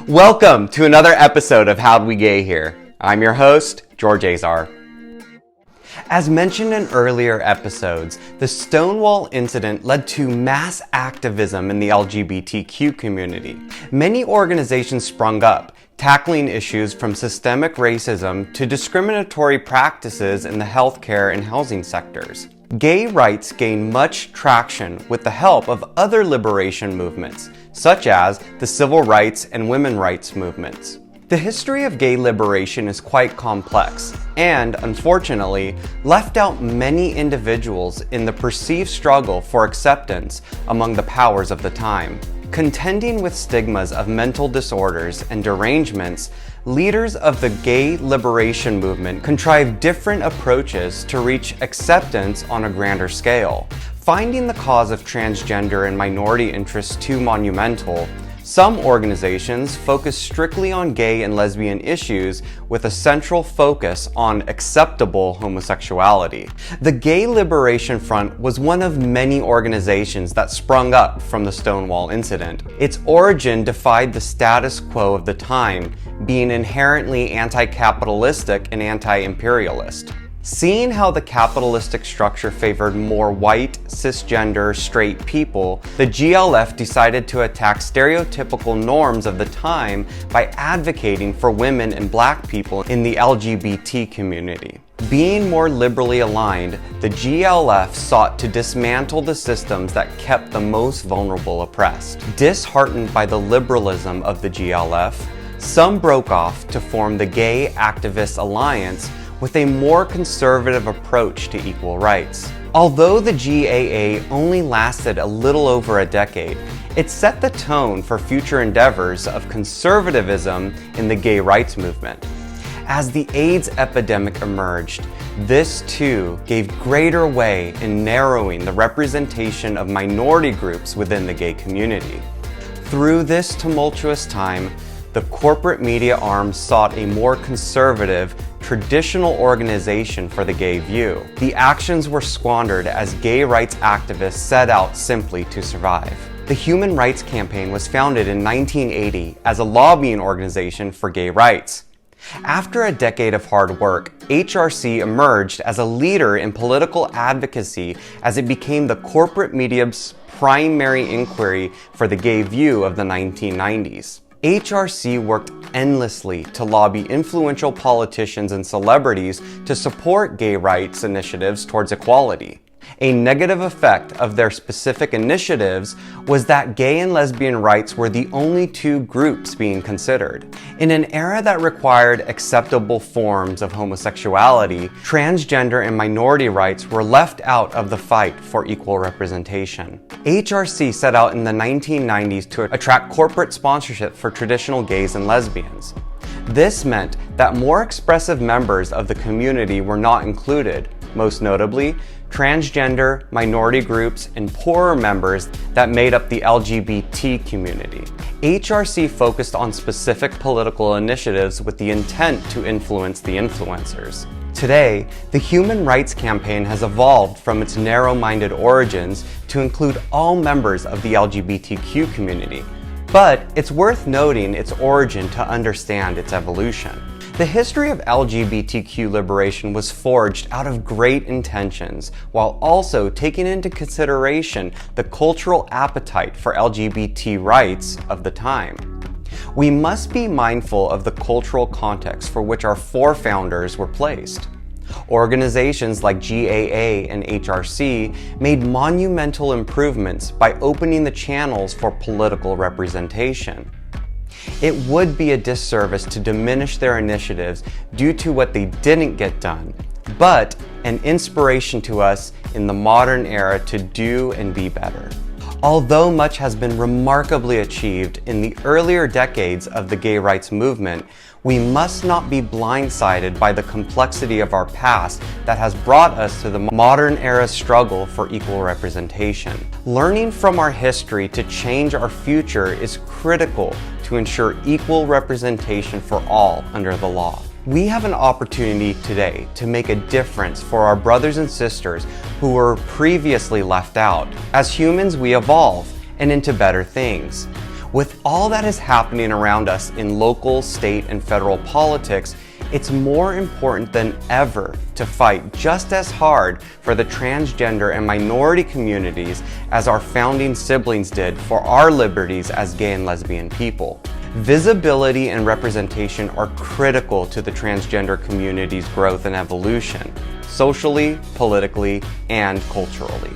Welcome to another episode of How'd We Gay Here. I'm your host, George Azar. As mentioned in earlier episodes, the Stonewall incident led to mass activism in the LGBTQ community. Many organizations sprung up, tackling issues from systemic racism to discriminatory practices in the healthcare and housing sectors. Gay rights gained much traction with the help of other liberation movements, such as the civil rights and women's rights movements. The history of gay liberation is quite complex and, unfortunately, left out many individuals in the perceived struggle for acceptance among the powers of the time. Contending with stigmas of mental disorders and derangements, leaders of the gay liberation movement contrived different approaches to reach acceptance on a grander scale. Finding the cause of transgender and minority interests too monumental, some organizations focus strictly on gay and lesbian issues with a central focus on acceptable homosexuality. The Gay Liberation Front was one of many organizations that sprung up from the Stonewall incident. Its origin defied the status quo of the time, being inherently anti-capitalistic and anti-imperialist. Seeing how the capitalistic structure favored more white, cisgender, straight people, the GLF decided to attack stereotypical norms of the time by advocating for women and black people in the LGBT community. Being more liberally aligned, the GLF sought to dismantle the systems that kept the most vulnerable oppressed. Disheartened by the liberalism of the GLF, some broke off to form the Gay Activist Alliance with a more conservative approach to equal rights. Although the GAA only lasted a little over a decade, it set the tone for future endeavors of conservatism in the gay rights movement. As the AIDS epidemic emerged, this too gave greater way in narrowing the representation of minority groups within the gay community. Through this tumultuous time, the corporate media arm sought a more conservative, traditional organization for the gay view. The actions were squandered as gay rights activists set out simply to survive. The Human Rights Campaign was founded in 1980 as a lobbying organization for gay rights. After a decade of hard work, HRC emerged as a leader in political advocacy as it became the corporate media's primary inquiry for the gay view of the 1990s. HRC worked endlessly to lobby influential politicians and celebrities to support gay rights initiatives towards equality. A negative effect of their specific initiatives was that gay and lesbian rights were the only two groups being considered. In an era that required acceptable forms of homosexuality, transgender and minority rights were left out of the fight for equal representation. HRC set out in the 1990s to attract corporate sponsorship for traditional gays and lesbians. This meant that more expressive members of the community were not included, most notably transgender, minority groups, and poorer members that made up the LGBT community. HRC focused on specific political initiatives with the intent to influence the influencers. Today, the Human Rights Campaign has evolved from its narrow-minded origins to include all members of the LGBTQ community. But it's worth noting its origin to understand its evolution. The history of LGBTQ liberation was forged out of great intentions, while also taking into consideration the cultural appetite for LGBT rights of the time. We must be mindful of the cultural context for which our forefounders were placed. Organizations like GAA and HRC made monumental improvements by opening the channels for political representation. It would be a disservice to diminish their initiatives due to what they didn't get done, but an inspiration to us in the modern era to do and be better. Although much has been remarkably achieved in the earlier decades of the gay rights movement, we must not be blindsided by the complexity of our past that has brought us to the modern era struggle for equal representation. Learning from our history to change our future is critical to ensure equal representation for all under the law. We have an opportunity today to make a difference for our brothers and sisters who were previously left out. As humans, we evolve and into better things. With all that is happening around us in local, state, and federal politics, it's more important than ever to fight just as hard for the transgender and minority communities as our founding siblings did for our liberties as gay and lesbian people. Visibility and representation are critical to the transgender community's growth and evolution, socially, politically, and culturally.